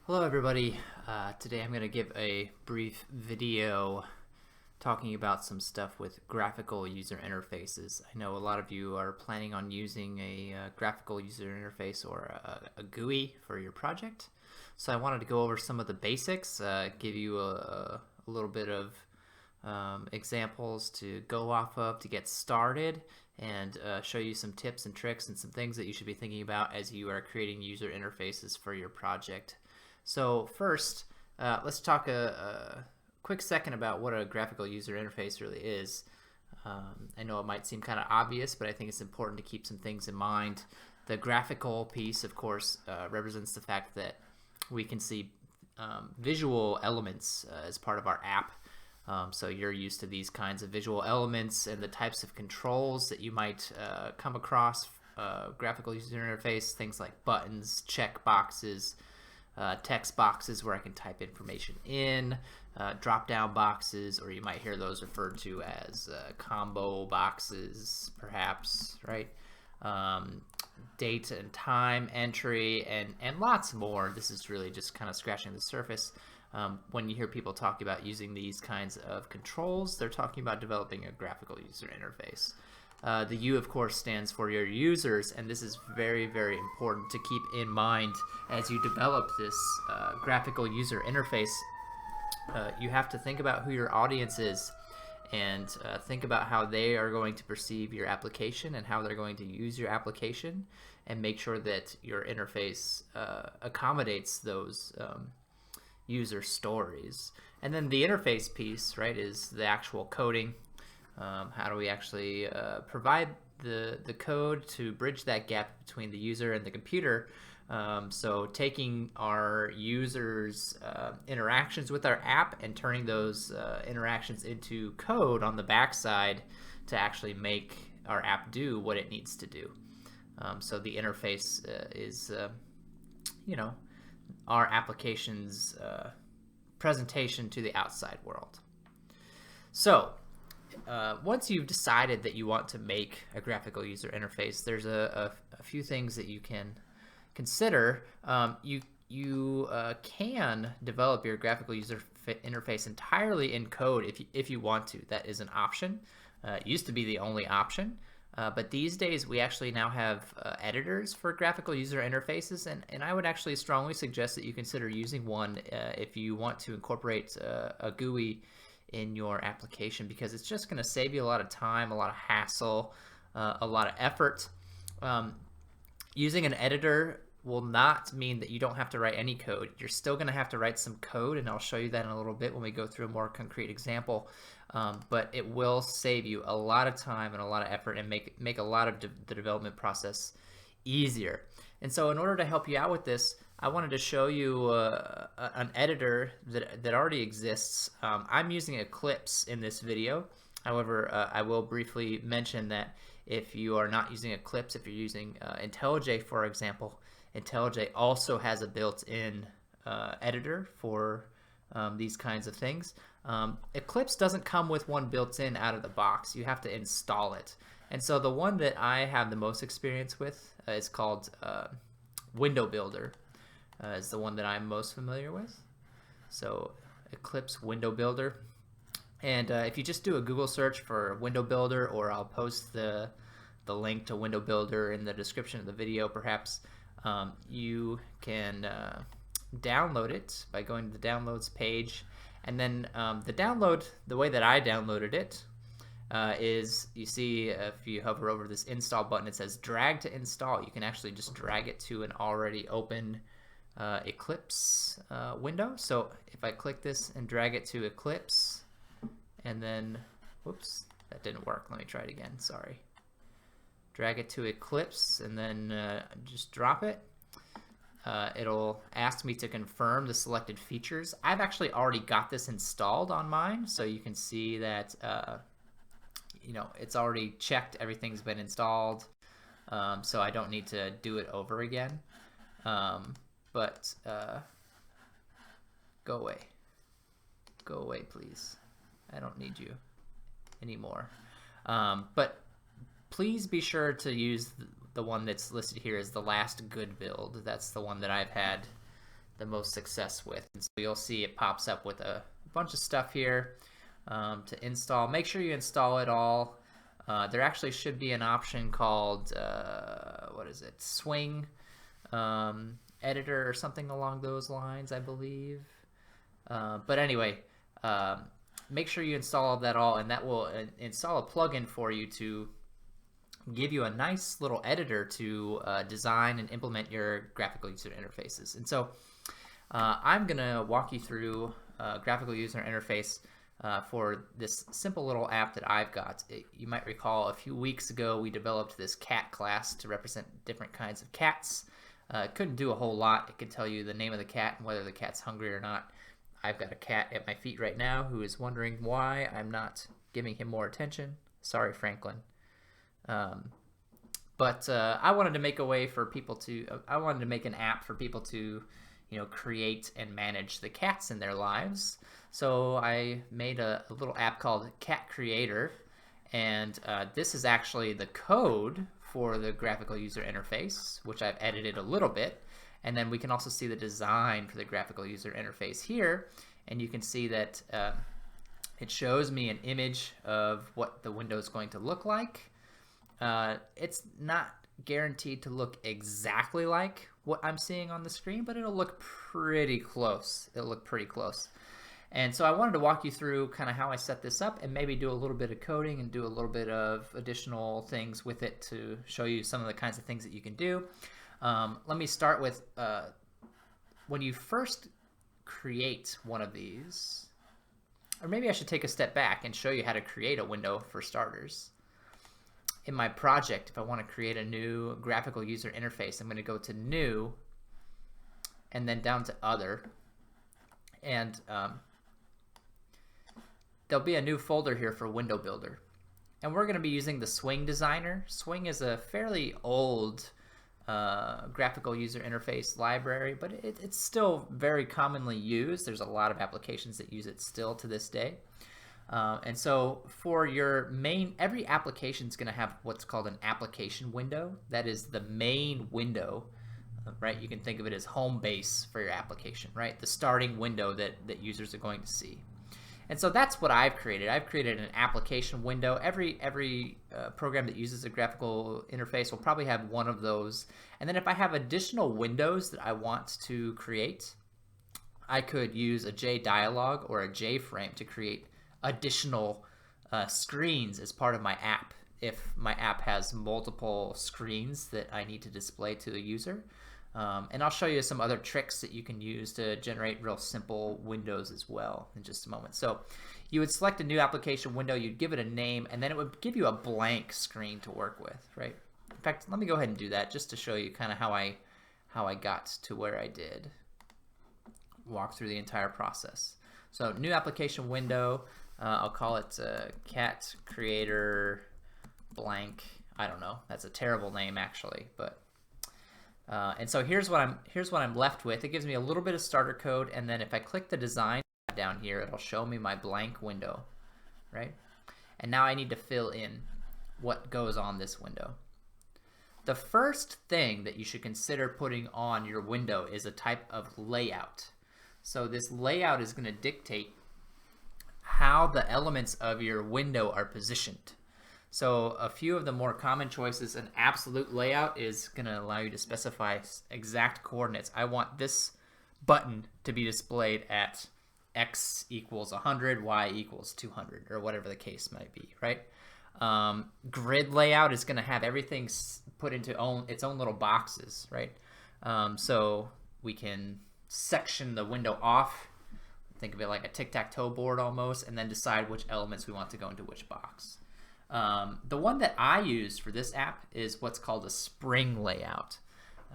Hello everybody. Today I'm going to give a brief video talking about some stuff with graphical user interfaces. I know a lot of you are planning on using a graphical user interface or a GUI for your project. So I wanted to go over some of the basics, give you a little bit of examples to go off of to get started, and show you some tips and tricks and some things that you should be thinking about as you are creating user interfaces for your project. So first, let's talk a quick second about what a graphical user interface really is. I know it might seem kind of obvious, but I think it's important to keep some things in mind. The graphical piece, of course, represents the fact that we can see visual elements as part of our app. So you're used to these kinds of visual elements and the types of controls that you might come across. Graphical user interface, things like buttons, check boxes, text boxes where I can type information in, drop down boxes, or you might hear those referred to as combo boxes, perhaps, right? Date and time entry, and lots more. This is really just kind of scratching the surface. When you hear people talk about using these kinds of controls, they're talking about developing a graphical user interface. The U, of course, stands for your users, and this is very, very important to keep in mind as you develop this graphical user interface. You have to think about who your audience is, and think about how they are going to perceive your application and how they're going to use your application, and make sure that your interface accommodates those user stories. And then the interface piece, right, is the actual coding. How do we actually provide the code to bridge that gap between the user and the computer? So taking our users' interactions with our app and turning those interactions into code on the backside to actually make our app do what it needs to do. So the interface is, our application's presentation to the outside world. So once you've decided that you want to make a graphical user interface, there's a few things that you can consider. You can develop your graphical user interface entirely in code if you want to. That is an option. It used to be the only option. But these days we actually now have editors for graphical user interfaces, and I would actually strongly suggest that you consider using one if you want to incorporate a GUI in your application, because it's just going to save you a lot of time, a lot of hassle, a lot of effort. Using an editor will not mean that you don't have to write any code. You're still going to have to write some code, and I'll show you that in a little bit when we go through a more concrete example. But it will save you a lot of time and a lot of effort, and make a lot of the development process easier. And so in order to help you out with this, I wanted to show you an editor that already exists. I'm using Eclipse in this video. However, I will briefly mention that if you are not using Eclipse, if you're using IntelliJ, for example, IntelliJ also has a built-in editor for these kinds of things. Eclipse doesn't come with one built-in out of the box. You have to install it. And so the one that I have the most experience with is called Window Builder. Is the one that I'm most familiar with. So Eclipse Window Builder. And if you just do a Google search for Window Builder, or I'll post the link to Window Builder in the description of the video perhaps, you can download it by going to the downloads page. And then the way that I downloaded it is, you see if you hover over this install button, it says drag to install. You can actually just drag it to an already open Eclipse window. So if I click this and drag it to Eclipse, and then, whoops, that didn't work. Let me try it again. Sorry. Drag it to Eclipse and then just drop it. It'll ask me to confirm the selected features. I've actually already got this installed on mine, so you can see that it's already checked. Everything's been installed, so I don't need to do it over again. But go away, please. I don't need you anymore. But please be sure to use the one that's listed here as the last good build. That's the one that I've had the most success with. And so you'll see it pops up with a bunch of stuff here to install. Make sure you install it all. There actually should be an option called, what is it, Swing Editor or something along those lines, I believe. But anyway, make sure you install that all, and that will install a plugin for you to give you a nice little editor to design and implement your graphical user interfaces. And so I'm going to walk you through graphical user interface for this simple little app that I've got. You might recall a few weeks ago we developed this cat class to represent different kinds of cats. It couldn't do a whole lot. It could tell you the name of the cat and whether the cat's hungry or not. I've got a cat at my feet right now who is wondering why I'm not giving him more attention. Sorry, Franklin. But I wanted to make a way for people to, I wanted to make an app for people to, create and manage the cats in their lives. So I made a little app called CatCreator, and this is actually the code for the graphical user interface, which I've edited a little bit. And then we can also see the design for the graphical user interface here, and you can see that it shows me an image of what the window is going to look like. It's not guaranteed to look exactly like what I'm seeing on the screen, but it'll look pretty close. It'll look pretty close. And so I wanted to walk you through kind of how I set this up and maybe do a little bit of coding and do a little bit of additional things with it to show you some of the kinds of things that you can do. Let me start with when you first create one of these, or maybe I should take a step back and show you how to create a window for starters. In my project, if I want to create a new graphical user interface, I'm going to go to New and then down to Other, and there'll be a new folder here for Window Builder, and we're going to be using the Swing Designer. Swing is a fairly old graphical user interface library, but it's still very commonly used. There's a lot of applications that use it still to this day. And so for your main, every application is going to have what's called an application window. That is the main window, right? You can think of it as home base for your application, right? The starting window that users are going to see. And so that's what I've created. I've created an application window. Every program that uses a graphical interface will probably have one of those. And then if I have additional windows that I want to create, I could use a JDialog or a JFrame to create additional screens as part of my app if my app has multiple screens that I need to display to the user. And I'll show you some other tricks that you can use to generate real simple windows as well in just a moment. So you would select a new application window, you'd give it a name, and then it would give you a blank screen to work with, right? In fact, let me go ahead and do that just to show you kind of how I got to where I did. Walk through the entire process. So new application window, I'll call it CatCreator blank. I don't know. That's a terrible name actually, but and so here's what I'm left with. It gives me a little bit of starter code, and then if I click the design down here, it'll show me my blank window, right? And now I need to fill in what goes on this window. The first thing that you should consider putting on your window is a type of layout. So this layout is going to dictate how the elements of your window are positioned. So a few of the more common choices, an absolute layout is going to allow you to specify exact coordinates. I want this button to be displayed at x equals 100, y equals 200, or whatever the case might be, right? Grid layout is going to have everything put into its own little boxes, right? So we can section the window off, think of it like a tic-tac-toe board almost, and then decide which elements we want to go into which box. The one that I use for this app is what's called a spring layout.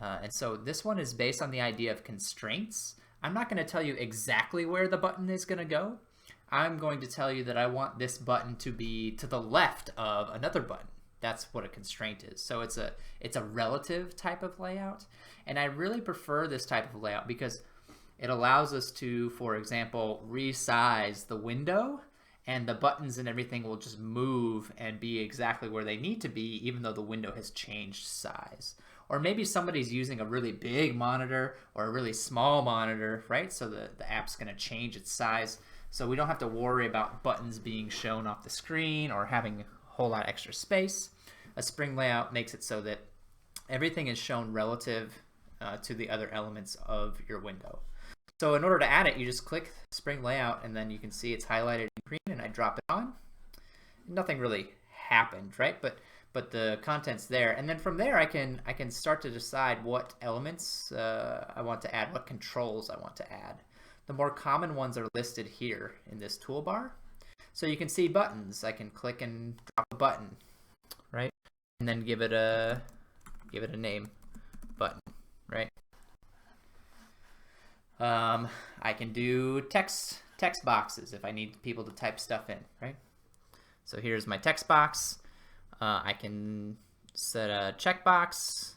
And so this one is based on the idea of constraints. I'm not going to tell you exactly where the button is going to go. I'm going to tell you that I want this button to be to the left of another button. That's what a constraint is. So it's a relative type of layout. And I really prefer this type of layout because it allows us to, for example, resize the window, and the buttons and everything will just move and be exactly where they need to be, even though the window has changed size. Or maybe somebody's using a really big monitor or a really small monitor, right? So the app's going to change its size. So we don't have to worry about buttons being shown off the screen or having a whole lot of extra space. A spring layout makes it so that everything is shown relative to the other elements of your window. So in order to add it, you just click spring layout, and then you can see it's highlighted in green, and I drop it on. Nothing really happened, right? But the content's there, and then from there I can start to decide what elements I want to add, what controls I want to add. The more common ones are listed here in this toolbar. So you can see buttons. I can click and drop a button, right? And then give it a name, button, right? I can do text boxes if I need people to type stuff in, right? So here's my text box. I can set a checkbox.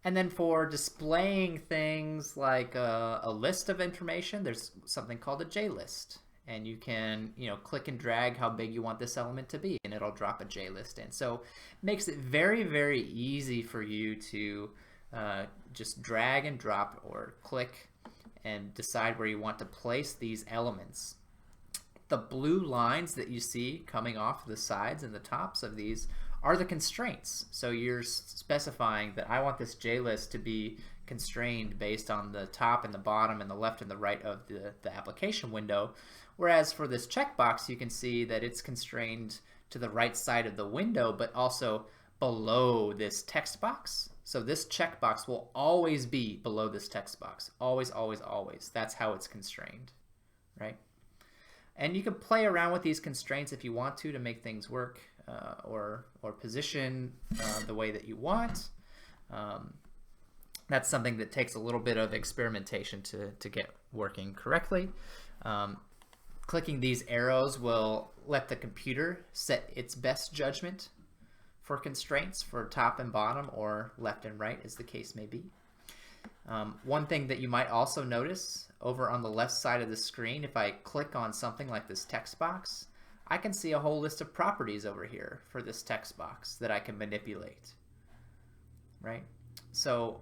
And then for displaying things like a list of information, there's something called a JList. And you can, click and drag how big you want this element to be, and it'll drop a JList in. So it makes it very, very easy for you to just drag and drop or click and decide where you want to place these elements. The blue lines that you see coming off the sides and the tops of these are the constraints. So you're specifying that I want this JList to be constrained based on the top and the bottom and the left and the right of the application window. Whereas for this checkbox, you can see that it's constrained to the right side of the window, but also below this text box. So this checkbox will always be below this text box. Always, always, always. That's how it's constrained, right? And you can play around with these constraints if you want to make things work or position the way that you want. That's something that takes a little bit of experimentation to get working correctly. Clicking these arrows will let the computer set its best judgment for constraints for top and bottom or left and right, as the case may be. One thing that you might also notice over on the left side of the screen, if I click on something like this text box, I can see a whole list of properties over here for this text box that I can manipulate, right? So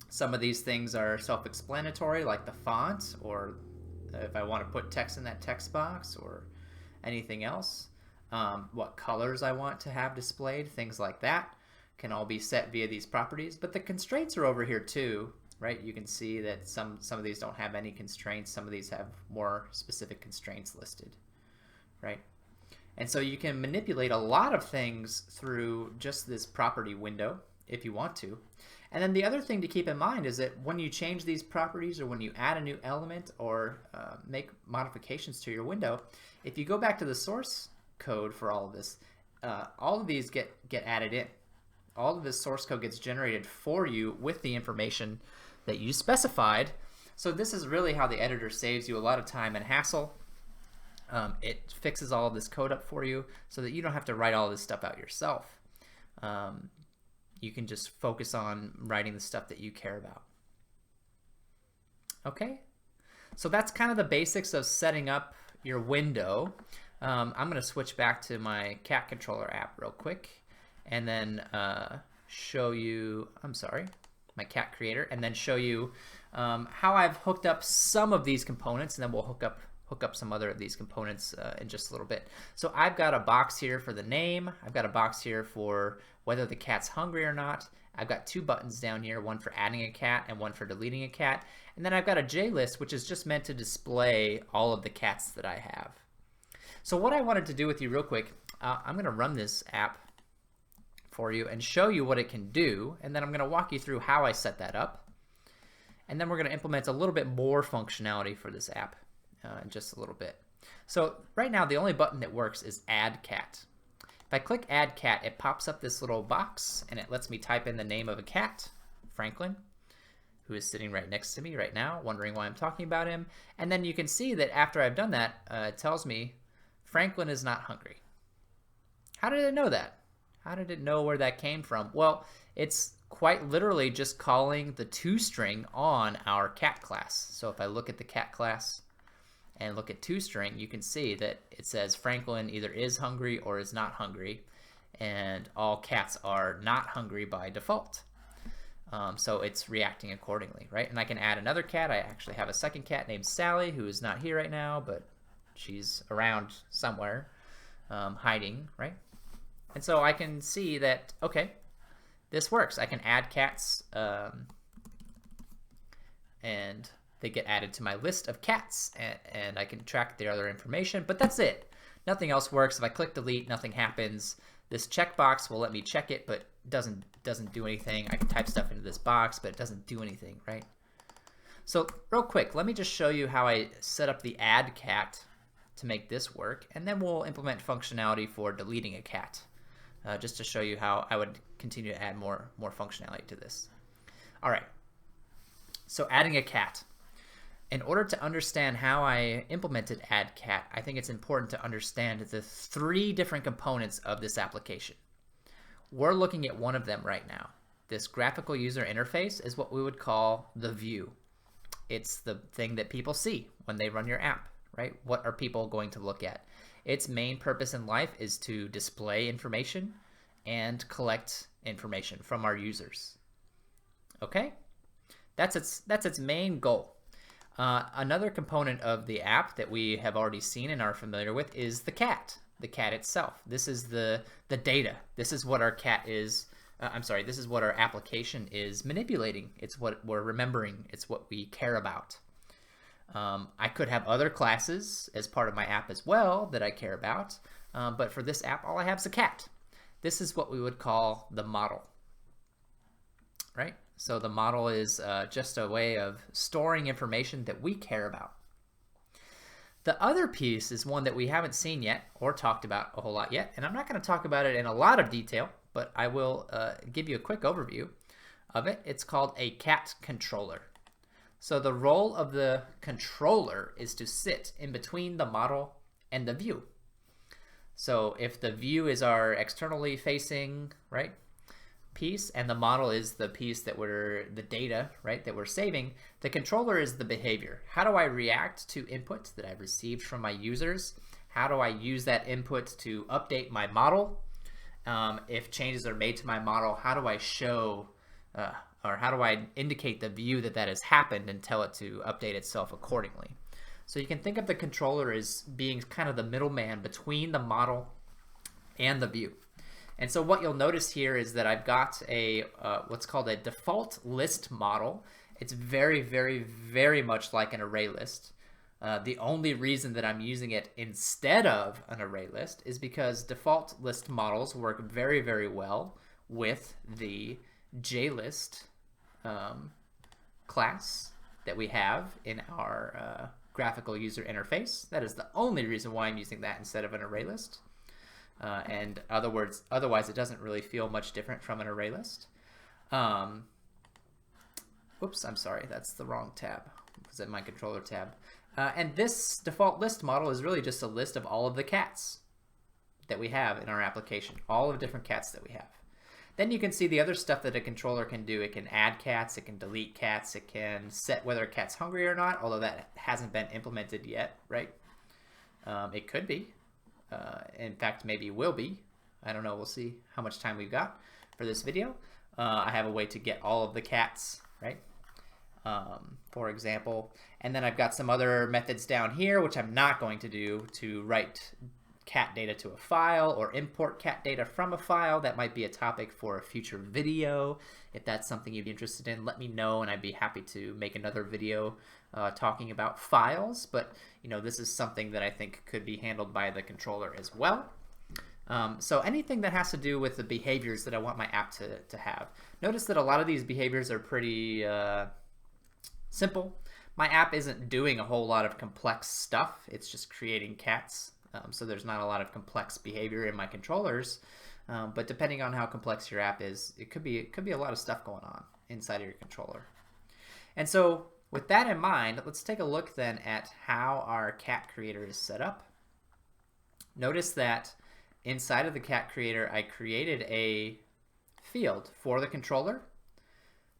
some of these things are self-explanatory, like the font, or if I want to put text in that text box or anything else. What colors I want to have displayed, things like that can all be set via these properties. But the constraints are over here too, right? You can see that some of these don't have any constraints. Some of these have more specific constraints listed, right? And so you can manipulate a lot of things through just this property window if you want to. And then the other thing to keep in mind is that when you change these properties or when you add a new element or make modifications to your window, if you go back to the source code for all of this, all of these get added in. All of this source code gets generated for you with the information that you specified. So this is really how the editor saves you a lot of time and hassle. It fixes all of this code up for you so that you don't have to write all this stuff out yourself. You can just focus on writing the stuff that you care about. Okay, so that's kind of the basics of setting up your window. I'm going to switch back to my CatController app real quick and then show you, my CatCreator, and then show you how I've hooked up some of these components, and then we'll hook up some other of these components in just a little bit. So I've got a box here for the name. I've got a box here for whether the cat's hungry or not. I've got two buttons down here, one for adding a cat and one for deleting a cat. And then I've got a JList, which is just meant to display all of the cats that I have. So what I wanted to do with you real quick, I'm going to run this app for you and show you what it can do, and then I'm going to walk you through how I set that up. And then we're going to implement a little bit more functionality for this app in just a little bit. So right now the only button that works is Add Cat. If I click Add Cat, it pops up this little box and it lets me type in the name of a cat, Franklin, who is sitting right next to me right now, wondering why I'm talking about him. And then you can see that after I've done that, it tells me Franklin is not hungry. How did it know that? How did it know where that came from? Well, it's quite literally just calling the toString on our cat class. So if I look at the cat class and look at toString, you can see that it says Franklin either is hungry or is not hungry. and all cats are not hungry by default. So it's reacting accordingly, right? And I can add another cat. I actually have a second cat named Sally, who is not here right now, but she's around somewhere, hiding, right? And so I can see that, okay, this works. I can add cats, and they get added to my list of cats, and I can track their other information, but that's it. Nothing else works. If I click delete, nothing happens. This checkbox will let me check it, but doesn't do anything. I can type stuff into this box, but it doesn't do anything, right? So real quick, let me just show you how I set up the add cat to make this work, and then we'll implement functionality for deleting a cat, just to show you how I would continue to add more functionality to this. All right, so adding a cat. In order to understand how I implemented add cat, I think it's important to understand the 3 different components of this application. We're looking at one of them right now. This graphical user interface is what we would call the view. It's the thing that people see when they run your app, right? What are people going to look at? Its main purpose in life is to display information and collect information from our users. Okay? That's its main goal. Another component of the app that we have already seen and are familiar with is the cat itself. This is the data. This is what our cat is, this is what our application is manipulating. It's what we're remembering. It's what we care about. I could have other classes as part of my app as well that I care about, but for this app, all I have is a cat. This is what we would call the model, right? So the model is just a way of storing information that we care about. The other piece is one that we haven't seen yet or talked about a whole lot yet, and I'm not going to talk about it in a lot of detail, but I will give you a quick overview of it. It's called a CatController. So the role of the controller is to sit in between the model and the view. So if the view is our externally facing, right, piece, and the model is the piece that the data, right, that we're saving, the controller is the behavior. How do I react to input that I've received from my users? How do I use that input to update my model? If changes are made to my model, how do I show or how do I indicate the view that has happened and tell it to update itself accordingly? So you can think of the controller as being kind of the middleman between the model and the view. And so what you'll notice here is that I've got a what's called a default list model. It's very, very, very much like an array list. The only reason that I'm using it instead of an array list is because default list models work very, very well with the JList class that we have in our graphical user interface. That is the only reason why I'm using that instead of an array list. And otherwise it doesn't really feel much different from an array list. Oops, I'm sorry, that's the wrong tab. It was in my controller tab. And this default list model is really just a list of all of the cats that we have in our application, all of the different cats that we have. Then you can see the other stuff that a controller can do. It can add cats, it can delete cats, it can set whether a cat's hungry or not, although that hasn't been implemented yet, right? It could be. In fact, maybe it will be. I don't know. We'll see how much time we've got for this video. I have a way to get all of the cats, right? For example. And then I've got some other methods down here, which I'm not going to do, to write cat data to a file or import cat data from a file. That might be a topic for a future video. If that's something you'd be interested in, let me know, and I'd be happy to make another video talking about files. But this is something that I think could be handled by the controller as well. So anything that has to do with the behaviors that I want my app to have. Notice that a lot of these behaviors are pretty simple. My app isn't doing a whole lot of complex stuff. It's just creating cats. So there's not a lot of complex behavior in my controllers. But depending on how complex your app is, it could be a lot of stuff going on inside of your controller. And so with that in mind, let's take a look then at how our CatCreator is set up. Notice that inside of the CatCreator, I created a field for the controller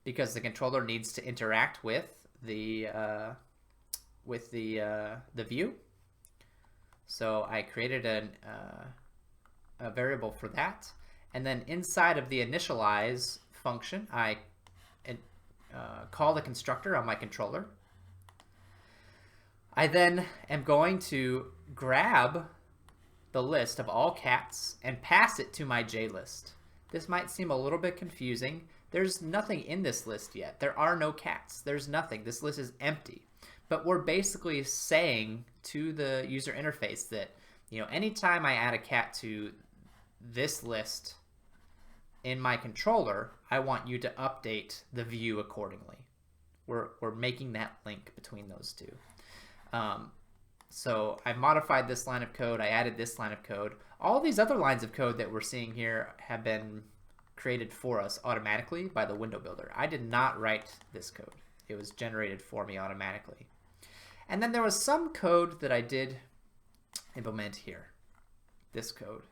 because the controller needs to interact with the view. So I created a variable for that. And then inside of the initialize function, I call the constructor on my controller. I then am going to grab the list of all cats and pass it to my JList. This might seem a little bit confusing. There's nothing in this list yet. There are no cats. There's nothing. This list is empty. But we're basically saying to the user interface that, anytime I add a cat to this list in my controller, I want you to update the view accordingly. We're making that link between those two. So I modified this line of code. I added this line of code. All these other lines of code that we're seeing here have been created for us automatically by the window builder. I did not write this code. It was generated for me automatically. And then there was some code that I did implement here, this code.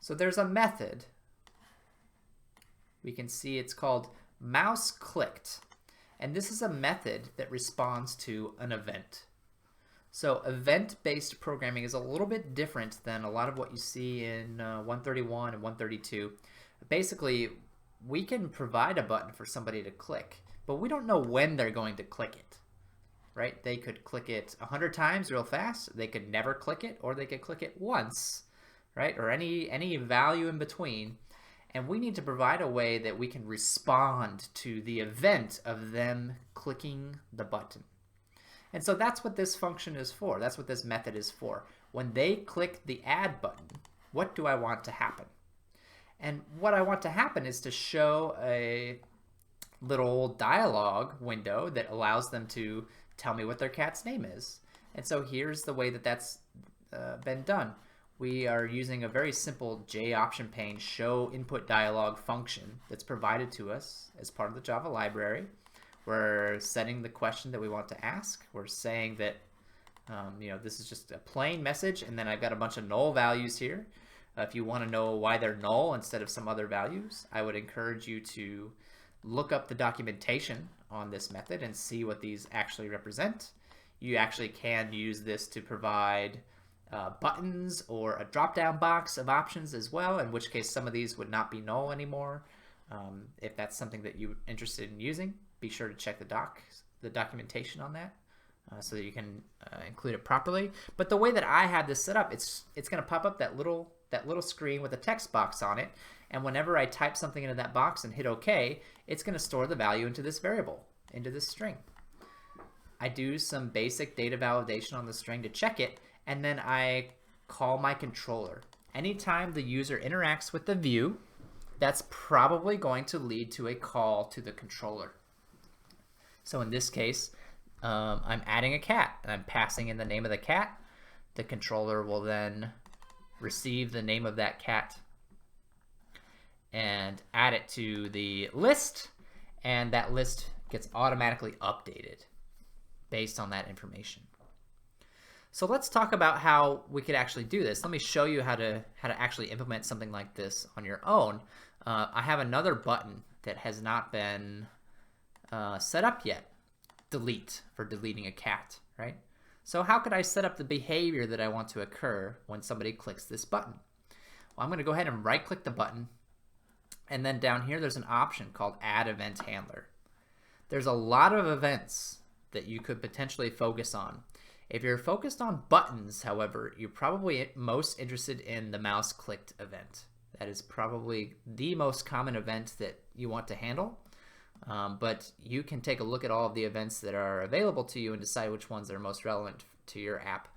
So there's a method. We can see it's called mouse clicked. And this is a method that responds to an event. So event-based programming is a little bit different than a lot of what you see in 131 and 132. Basically, we can provide a button for somebody to click, but we don't know when they're going to click it, right? They could click it 100 times real fast, they could never click it, or they could click it once, right? Or any value in between. And we need to provide a way that we can respond to the event of them clicking the button. And so that's what this function is for. That's what this method is for. When they click the add button, what do I want to happen? And what I want to happen is to show a little dialog window that allows them to tell me what their cat's name is. And so here's the way that that's been done. We are using a very simple JOption pane show input dialog function that's provided to us as part of the Java library. We're setting the question that we want to ask. We're saying that this is just a plain message, and then I've got a bunch of null values here. If you want to know why they're null instead of some other values, I would encourage you to look up the documentation on this method and see what these actually represent. You actually can use this to provide buttons or a drop-down box of options as well, in which case some of these would not be null anymore. If that's something that you're interested in using, be sure to check the documentation on that so that you can include it properly. But the way that I had this set up, it's going to pop up that little screen with a text box on it, and whenever I type something into that box and hit OK, it's going to store the value into this variable, into this string. I do some basic data validation on the string to check it, and then I call my controller. Anytime the user interacts with the view, that's probably going to lead to a call to the controller. So in this case, I'm adding a cat, and I'm passing in the name of the cat. The controller will then receive the name of that cat and add it to the list, and that list gets automatically updated based on that information. So let's talk about how we could actually do this. Let me show you how to actually implement something like this on your own. I have another button that has not been set up yet. Delete, for deleting a cat, right? So how could I set up the behavior that I want to occur when somebody clicks this button? Well, I'm going to go ahead and right-click the button, and then down here there's an option called Add Event Handler. There's a lot of events that you could potentially focus on. If you're focused on buttons, however, you're probably most interested in the mouse clicked event. That is probably the most common event that you want to handle. But you can take a look at all of the events that are available to you and decide which ones are most relevant to your app.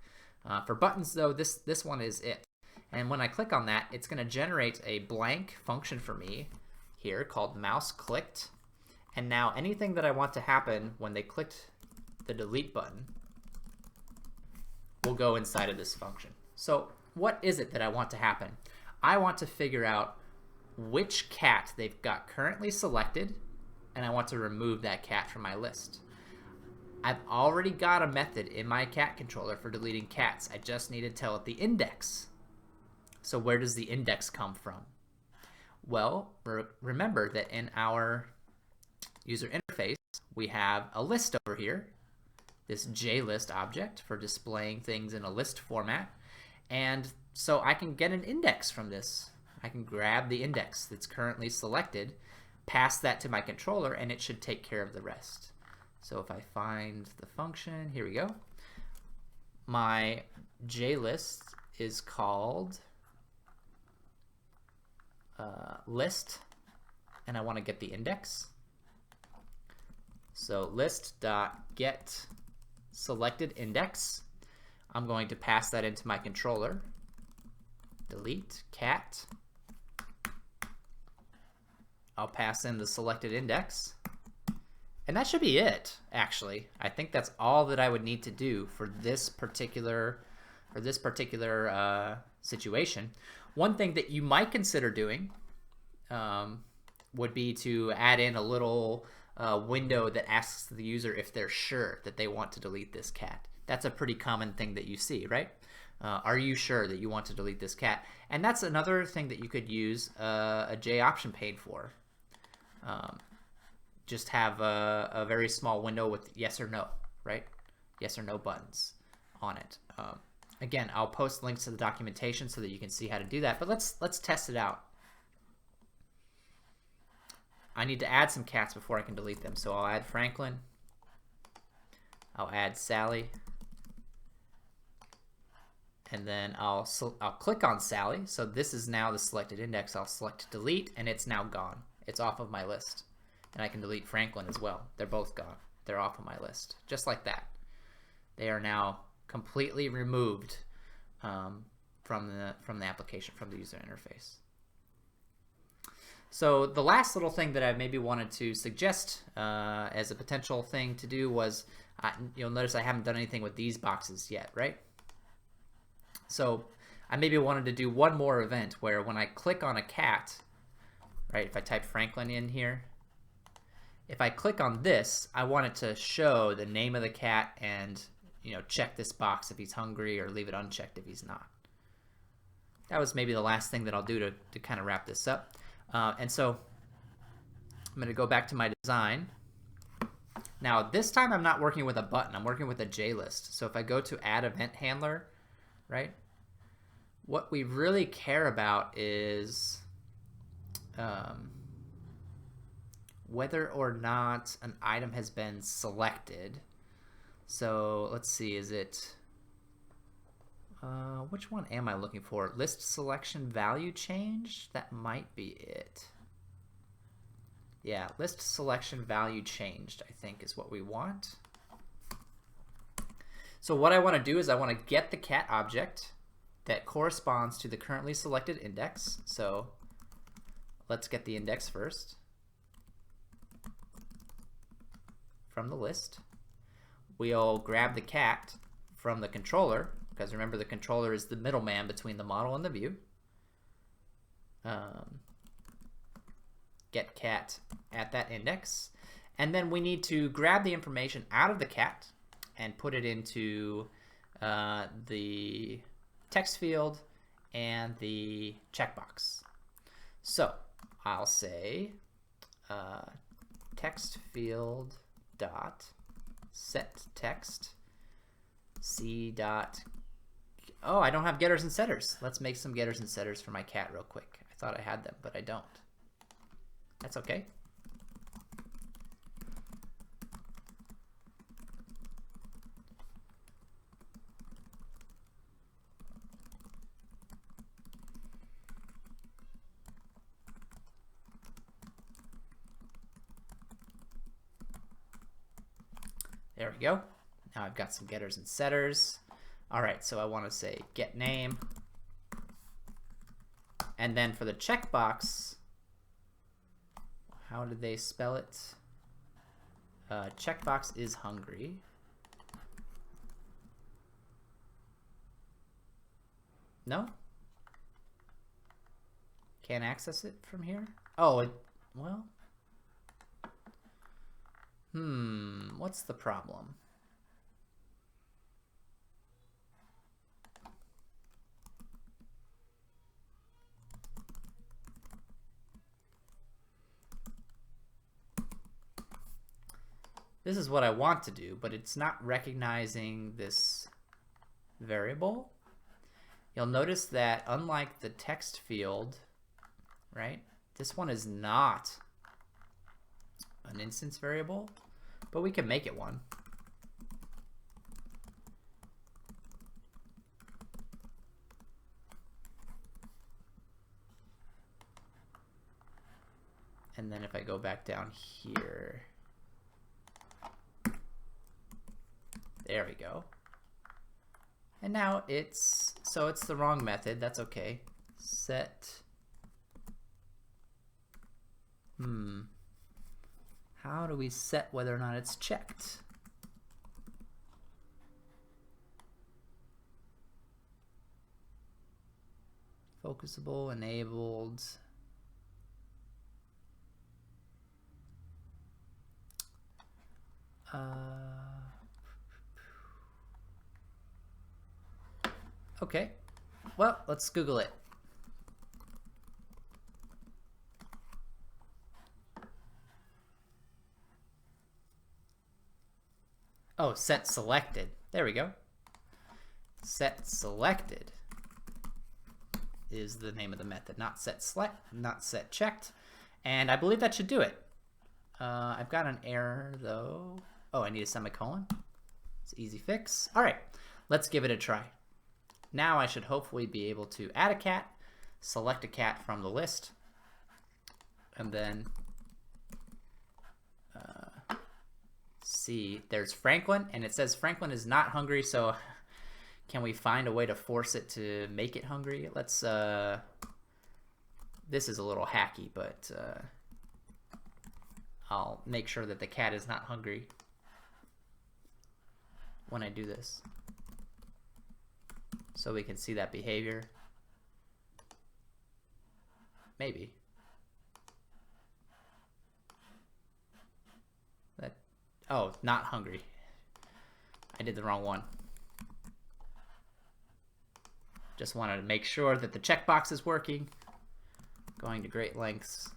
For buttons, though, this one is it. And when I click on that, it's going to generate a blank function for me here called mouse clicked. And now anything that I want to happen when they clicked the delete button will go inside of this function. So what is it that I want to happen? I want to figure out which cat they've got currently selected, and I want to remove that cat from my list. I've already got a method in my CatController for deleting cats. I just need to tell it the index. So where does the index come from? Well, remember that in our user interface, we have a list over here, this JList object for displaying things in a list format. And so I can get an index from this I can grab the index that's currently selected, pass that to my controller, and it should take care of the rest. So if I find the function, here we go. My JList is called list, and I want to get the index. So list.get selected index. I'm going to pass that into my controller. Delete cat. I'll pass in the selected index. And that should be it, actually. I think that's all that I would need to do for this particular situation. One thing that you might consider doing would be to add in a little window that asks the user if they're sure that they want to delete this cat. That's a pretty common thing that you see, right? Are you sure that you want to delete this cat? And that's another thing that you could use a J option pane for. Just have a very small window with yes or no, right? Yes or no buttons on it. Again, I'll post links to the documentation so that you can see how to do that, but let's test it out. I need to add some cats before I can delete them, so I'll add Franklin. I'll add Sally. And then I'll click on Sally. So this is now the selected index. I'll select delete, and it's now gone. It's off of my list. And I can delete Franklin as well. They're both gone. They're off of my list. Just like that. They are now completely removed from the application, from the user interface. So the last little thing that I maybe wanted to suggest as a potential thing to do was, you'll notice I haven't done anything with these boxes yet, right? So I maybe wanted to do one more event where when I click on a cat, right, if I type Franklin in here, if I click on this, I want it to show the name of the cat and, you know, check this box if he's hungry or leave it unchecked if he's not. That was maybe the last thing that I'll do to kind of wrap this up. And so I'm going to go back to my design. Now this time I'm not working with a button, I'm working with a JList. So if I go to add event handler, right, what we really care about is whether or not an item has been selected. So let's see, is it, which one am I looking for? List selection value change? That might be it. Yeah, list selection value changed, I think, is what we want. So what I want to do is I want to get the cat object that corresponds to the currently selected index. So let's get the index first from the list. We'll grab the cat from the controller, because remember the controller is the middleman between the model and the view. Get cat at that index. And then we need to grab the information out of the cat and put it into the text field and the checkbox. So I'll say text field dot set text c dot, oh, I don't have getters and setters. Let's make some getters and setters for my cat real quick. I thought I had them, but I don't. That's okay. There we go. Now I've got some getters and setters. All right, so I want to say get name. And then for the checkbox, how did they spell it? Checkbox is hungry. No? Can't access it from here? Oh, well. What's the problem? This is what I want to do, but it's not recognizing this variable. You'll notice that unlike the text field right? This one is not an instance variable, but we can make it one. And then if I go back down here, there we go. And now it's the wrong method. That's okay. Set. How do we set whether or not it's checked? Focusable, enabled. Okay, well, let's Google it. Oh, set selected. There we go. Set selected is the name of the method, not set select, not set checked. And I believe that should do it. I've got an error though. Oh, I need a semicolon. It's an easy fix. All right, let's give it a try. Now I should hopefully be able to add a cat, select a cat from the list, and then see, there's Franklin, and it says Franklin is not hungry, so can we find a way to force it to make it hungry? Let's, this is a little hacky, but I'll make sure that the cat is not hungry when I do this, so we can see that behavior. Maybe. That, oh, not hungry. I did the wrong one. Just wanted to make sure that the checkbox is working. Going to great lengths.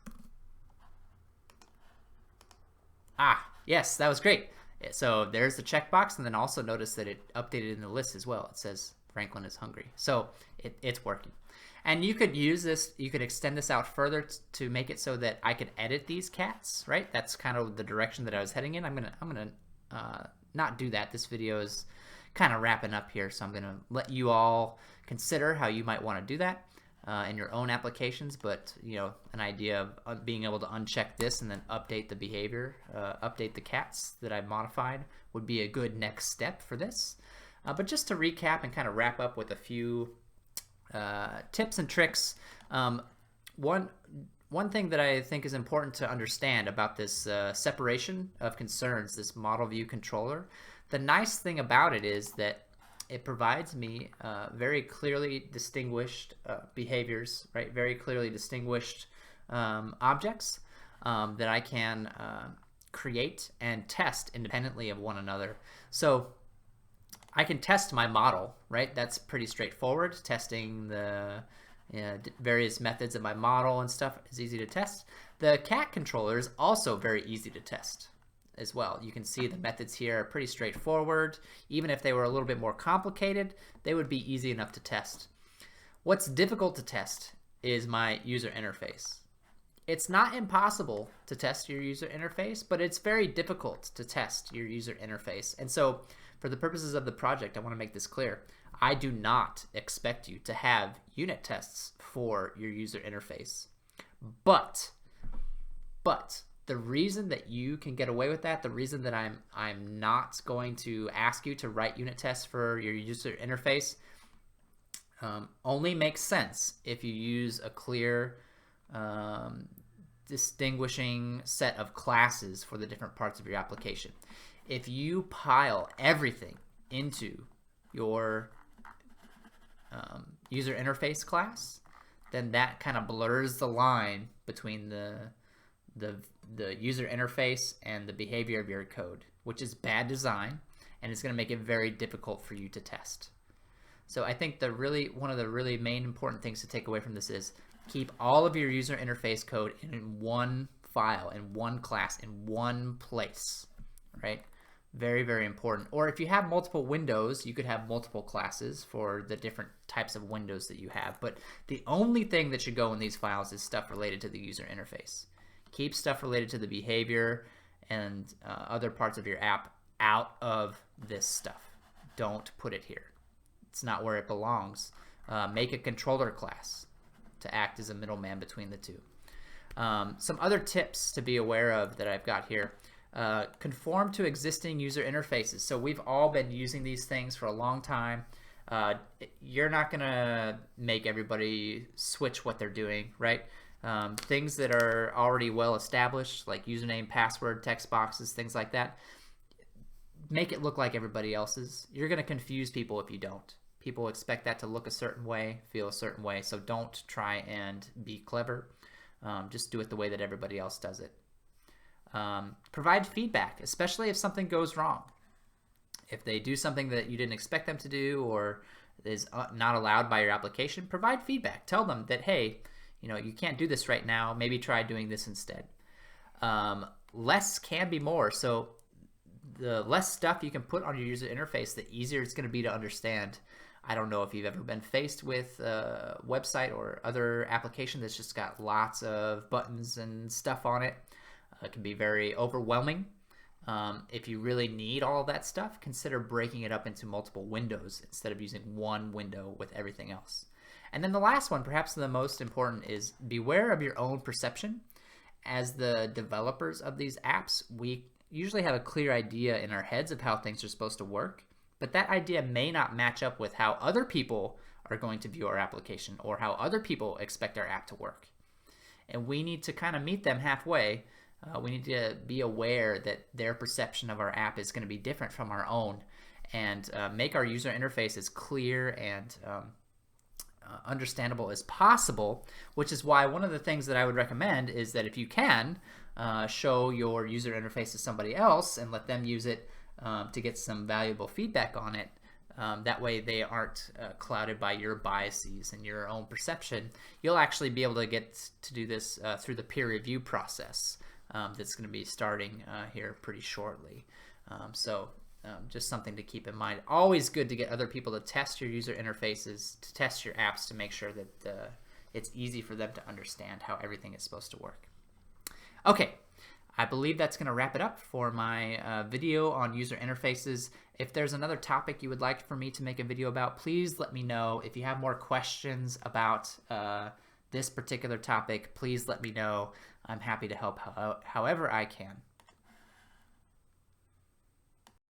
Ah, yes, that was great. So there's the checkbox, and then also notice that it updated in the list as well. It says Franklin is hungry. So it's working. And you could use this, you could extend this out further to make it so that I could edit these cats, right? That's kind of the direction that I was heading in. I'm gonna not do that. This video is kind of wrapping up here, so I'm gonna let you all consider how you might want to do that in your own applications. But you know, an idea of being able to uncheck this and then update the behavior, update the cats that I've modified would be a good next step for this. But just to recap and kind of wrap up with a few tips and tricks. One thing that I think is important to understand about this separation of concerns, this model view controller, the nice thing about it is that it provides me very clearly distinguished behaviors, right? Very clearly distinguished objects that I can create and test independently of one another. So I can test my model, right? That's pretty straightforward. Testing the various methods of my model and stuff is easy to test. The CatController is also very easy to test as well. You can see the methods here are pretty straightforward. Even if they were a little bit more complicated, they would be easy enough to test. What's difficult to test is my user interface. It's not impossible to test your user interface, but it's very difficult to test your user interface. And so for the purposes of the project, I want to make this clear. I do not expect you to have unit tests for your user interface. But the reason that you can get away with that, the reason that I'm not going to ask you to write unit tests for your user interface only makes sense if you use a clear distinguishing set of classes for the different parts of your application. If you pile everything into your user interface class, then that kind of blurs the line between the user interface and the behavior of your code, which is bad design, and it's going to make it very difficult for you to test. So I think one of the really main important things to take away from this is keep all of your user interface code in one file, in one class, in one place, right? Very, very important. Or if you have multiple windows, you could have multiple classes for the different types of windows that you have. But the only thing that should go in these files is stuff related to the user interface. Keep stuff related to the behavior and other parts of your app out of this stuff. Don't put it here. It's not where it belongs. Make a controller class to act as a middleman between the two. Some other tips to be aware of that I've got here. Conform to existing user interfaces. So we've all been using these things for a long time. You're not going to make everybody switch what they're doing, right? Things that are already well established, like username, password, text boxes, things like that, make it look like everybody else's. You're going to confuse people if you don't. People expect that to look a certain way, feel a certain way, so don't try and be clever. Just do it the way that everybody else does it. Provide feedback, especially if something goes wrong. If they do something that you didn't expect them to do or is not allowed by your application, provide feedback. Tell them that, hey, you can't do this right now. Maybe try doing this instead. Less can be more. So the less stuff you can put on your user interface, the easier it's going to be to understand. I don't know if you've ever been faced with a website or other application that's just got lots of buttons and stuff on it. It can be very overwhelming. If you really need all of that stuff, consider breaking it up into multiple windows instead of using one window with everything else. And then the last one, perhaps the most important, is beware of your own perception. As the developers of these apps, we usually have a clear idea in our heads of how things are supposed to work, but that idea may not match up with how other people are going to view our application or how other people expect our app to work. And we need to kind of meet them halfway. We need to be aware that their perception of our app is going to be different from our own, and make our user interface as clear and understandable as possible, which is why one of the things that I would recommend is that if you can, show your user interface to somebody else and let them use it to get some valuable feedback on it. That way they aren't clouded by your biases and your own perception. You'll actually be able to get to do this through the peer review process that's going to be starting here pretty shortly. Just something to keep in mind. Always good to get other people to test your user interfaces, to test your apps, to make sure that it's easy for them to understand how everything is supposed to work. Okay, I believe that's going to wrap it up for my video on user interfaces. If there's another topic you would like for me to make a video about, please let me know. If you have more questions about this particular topic, please let me know. I'm happy to help however I can.